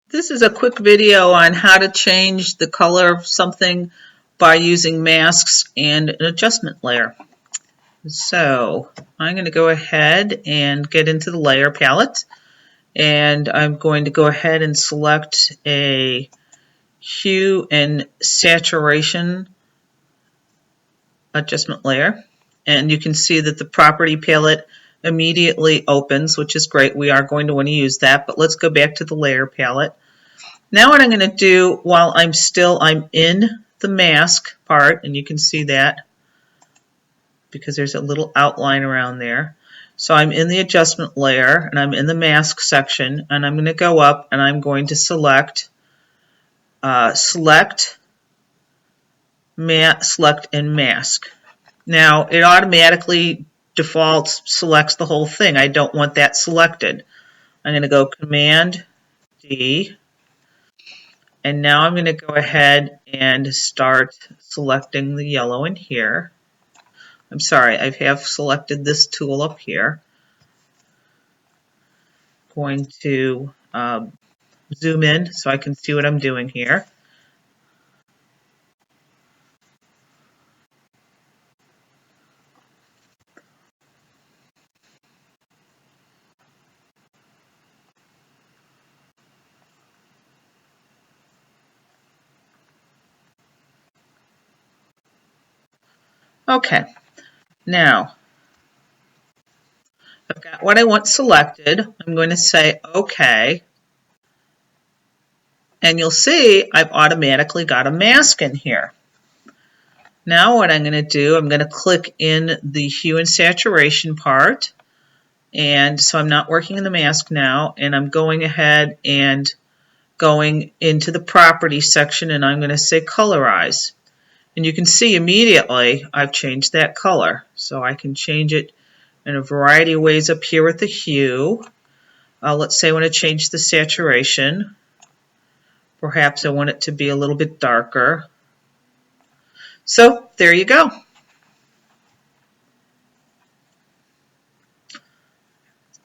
This is a quick video on how to change the color of something by using masks and an adjustment layer. So I'm going to go ahead and get into the layer palette, and I'm going to go ahead and select a hue and saturation adjustment layer. And you can see that the property palette immediately opens, which is great. We are going to want to use that, but let's go back to the layer palette. Now what I'm going to do while I'm in the mask part, and you can see that because there's a little outline around there. So I'm in the adjustment layer and I'm in the mask section, and I'm going to go up and I'm going to select select and mask. Now it automatically defaults selects the whole thing. I don't want that selected. I'm going to go Command D. And now I'm going to go ahead and start selecting the yellow in here. I'm sorry, I have selected this tool up here. Going to zoom in so I can see what I'm doing here. Okay, now I've got what I want selected. I'm going to say OK. And you'll see I've automatically got a mask in here. Now what I'm going to do, I'm going to click in the hue and saturation part. And so I'm not working in the mask now, and I'm going ahead and going into the property section, and I'm going to say colorize. And you can see immediately I've changed that color. So I can change it in a variety of ways up here with the hue. Let's say I want to change the saturation. Perhaps I want it to be a little bit darker. So there you go.